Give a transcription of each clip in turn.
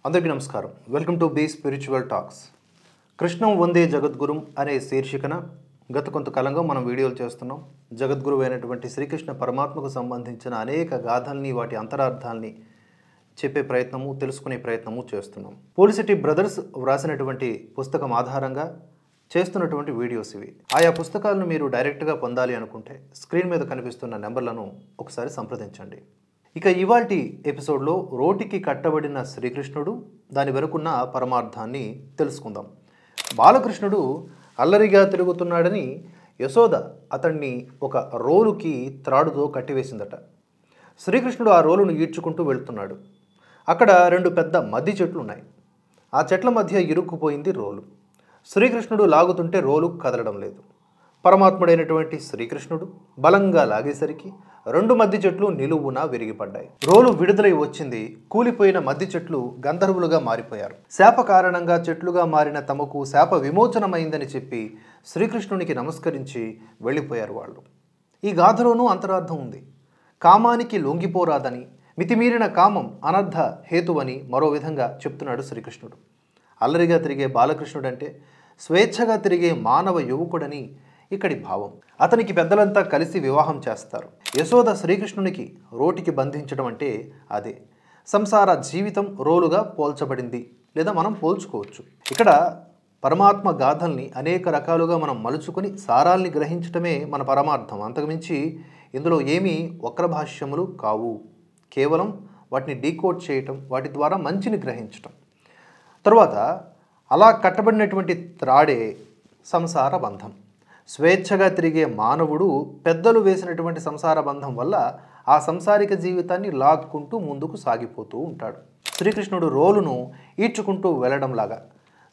అందరికీ నమస్కారం. Welcome to be spiritual talks. కృష్ణం వందే జగద్గురుం అనే శీర్షికన గత కొంతకాలంగా మనం వీడియోలు చేస్తున్నాం. జగద్గురువు అయినటువంటి శ్రీకృష్ణ పరమాత్మకు సంబంధించిన అనేక గాథల్ని, వాటి అంతరార్థాల్ని చెప్పే ప్రయత్నము, తెలుసుకునే ప్రయత్నము చేస్తున్నాం. పోలిసిటీ బ్రదర్స్ వ్రాసినటువంటి పుస్తకం ఆధారంగా చేస్తున్నటువంటి వీడియోస్ ఇవి. ఆయా పుస్తకాలను మీరు డైరెక్ట్గా పొందాలి అనుకుంటే స్క్రీన్ మీద కనిపిస్తున్న నెంబర్లను ఒకసారి సంప్రదించండి. ఇక ఇవాల్టి ఎపిసోడ్లో రోటికి కట్టబడిన శ్రీకృష్ణుడు, దాని వెనుకున్న పరమార్థాన్ని తెలుసుకుందాం. బాలకృష్ణుడు అల్లరిగా తిరుగుతున్నాడని యశోద అతన్ని ఒక రోలుకి త్రాడుతో కట్టివేసిందట. శ్రీకృష్ణుడు ఆ రోలును ఈడ్చుకుంటూ వెళ్తున్నాడు. అక్కడ రెండు పెద్ద మద్ది చెట్లు ఉన్నాయి. ఆ చెట్ల మధ్య ఇరుక్కుపోయింది రోలు. శ్రీకృష్ణుడు లాగుతుంటే రోలు కదలడం లేదు. పరమాత్ముడైనటువంటి శ్రీకృష్ణుడు బలంగా లాగేసరికి రెండు మద్ది చెట్లు నిలువున విరిగిపడ్డాయి. రోలు విడుదలై వచ్చింది. కూలిపోయిన మద్ది చెట్లు గంధర్వులుగా మారిపోయారు. శాప కారణంగా చెట్లుగా మారిన తమకు శాప విమోచనమైందని చెప్పి శ్రీకృష్ణునికి నమస్కరించి వెళ్ళిపోయారు వాళ్ళు. ఈ గాథలోనూ అంతరార్థం ఉంది. కామానికి లొంగిపోరాదని, మితిమీరిన కామం అనర్థ హేతువని మరో విధంగా చెప్తున్నాడు శ్రీకృష్ణుడు. అల్లరిగా తిరిగే బాలకృష్ణుడంటే స్వేచ్ఛగా తిరిగే మానవ యువకుడని ఇక్కడి భావం. అతనికి పెద్దలంతా కలిసి వివాహం చేస్తారు. యశోద శ్రీకృష్ణునికి రోటికి బంధించడం అంటే అదే. సంసార జీవితం రోలుగా పోల్చబడింది, లేదా మనం పోల్చుకోవచ్చు. ఇక్కడ పరమాత్మ గాథల్ని అనేక రకాలుగా మనం మలుచుకొని సారాల్ని గ్రహించటమే మన పరమార్థం. అంతకుమించి ఇందులో ఏమీ వక్రభాష్యములు కావు. కేవలం వాటిని డీకోడ్ చేయటం, వాటి ద్వారా మంచిని గ్రహించటం. తరువాత అలా కట్టబడినటువంటి త్రాడే సంసార బంధం. స్వేచ్ఛగా తిరిగే మానవుడు పెద్దలు వేసినటువంటి సంసార బంధం వల్ల ఆ సంసారిక జీవితాన్ని లాక్కుంటూ ముందుకు సాగిపోతూ ఉంటాడు. శ్రీకృష్ణుడు రోలును ఈడ్చుకుంటూ వెళ్ళడంలాగా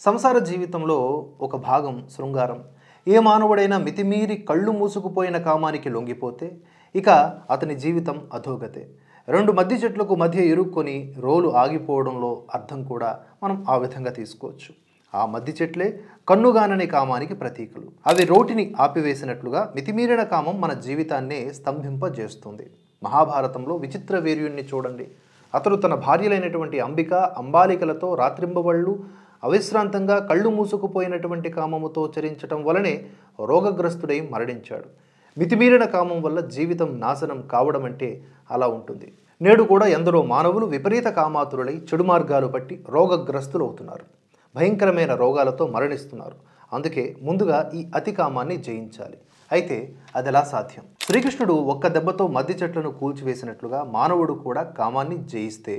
సంసార జీవితంలో ఒక భాగం శృంగారం. ఏ మానవుడైనా మితిమీరి కళ్ళు మూసుకుపోయిన కామానికి లొంగిపోతే ఇక అతని జీవితం అధోగతే. రెండు మద్ది చెట్లకు మధ్య ఇరుక్కొని రోలు ఆగిపోవడంలో అర్థం కూడా మనం ఆ విధంగా తీసుకోవచ్చు. ఆ మద్ది చెట్లే కన్నుగానని కామానికి ప్రతీకలు. అవి రోటిని ఆపివేసినట్లుగా మితిమీరిన కామం మన జీవితాన్నే స్తంభింపజేస్తుంది. మహాభారతంలో విచిత్ర వీర్యుణ్ణి చూడండి. అతడు తన భార్యలైనటువంటి అంబిక, అంబాలికలతో రాత్రింబవళ్ళు అవిశ్రాంతంగా కళ్ళు మూసుకుపోయినటువంటి కామముతో చరించటం వలనే రోగగ్రస్తుడై మరణించాడు. మితిమీరిన కామం వల్ల జీవితం నాశనం కావడం అంటే అలా ఉంటుంది. నేడు కూడా ఎందరో మానవులు విపరీత కామాతురులై చెడు మార్గాలు పట్టి రోగగ్రస్తులు అవుతున్నారు. భయంకరమైన రోగాలతో మరణిస్తున్నారు. అందుకే ముందుగా ఈ అతి కామాన్ని జయించాలి. అయితే అది ఎలా సాధ్యం? శ్రీకృష్ణుడు ఒక్క దెబ్బతో మద్ది చెట్లను కూల్చివేసినట్లుగా మానవుడు కూడా కామాన్ని జయిస్తే,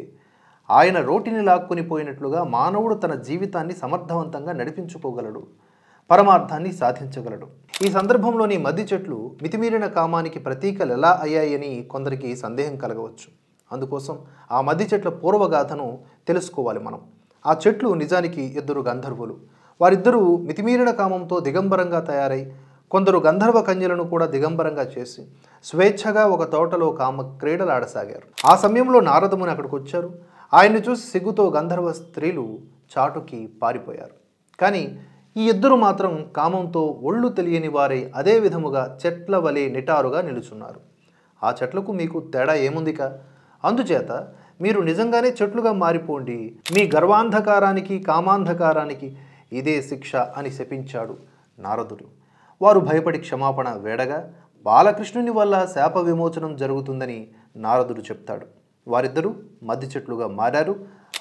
ఆయన రోటిని లాక్కుని పోయినట్లుగా మానవుడు తన జీవితాన్ని సమర్థవంతంగా నడిపించుకోగలడు, పరమార్థాన్ని సాధించగలడు. ఈ సందర్భంలోని మద్ది చెట్లు మితిమీరిన కామానికి ప్రతీకలు ఎలా అయ్యాయని కొందరికి సందేహం కలగవచ్చు. అందుకోసం ఆ మద్ది చెట్ల పూర్వగాథను తెలుసుకోవాలి మనం. ఆ చెట్లు నిజానికి ఇద్దరు గంధర్వులు. వారిద్దరూ మితిమీరిన కామంతో దిగంబరంగా తయారై కొందరు గంధర్వ కన్యలను కూడా దిగంబరంగా చేసి స్వేచ్ఛగా ఒక తోటలో కామ క్రీడలాడసాగారు. ఆ సమయంలో నారదముని అక్కడికి వచ్చారు. ఆయన్ని చూసి సిగ్గుతో గంధర్వ స్త్రీలు చాటుకి పారిపోయారు. కానీ ఈ ఇద్దరు మాత్రం కామంతో ఒళ్ళు తెలియని వారై అదే విధముగా చెట్ల వలె నిటారుగా నిలుచున్నారు. ఆ చెట్లకు మీకు తేడా ఏముందిక? అందుచేత మీరు నిజంగానే చెట్లుగా మారిపోండి. మీ గర్వాంధకారానికి, కామాంధకారానికి ఇదే శిక్ష అని శపించాడు నారదుడు. వారు భయపడి క్షమాపణ వేడగా బాలకృష్ణుని వల్ల శాప విమోచనం జరుగుతుందని నారదుడు చెప్తాడు. వారిద్దరూ మద్ది చెట్లుగా మారారు.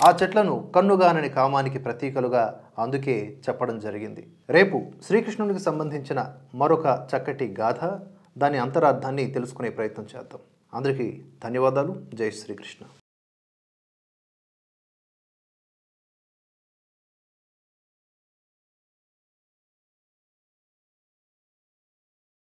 ఆ చెట్లను కన్నుగానని కామానికి ప్రతీకలుగా అందుకే చెప్పడం జరిగింది. రేపు శ్రీకృష్ణునికి సంబంధించిన మరొక చక్కటి గాథ, దాని అంతరార్థాన్ని తెలుసుకునే ప్రయత్నం చేద్దాం. అందరికీ ధన్యవాదాలు. జై శ్రీకృష్ణ.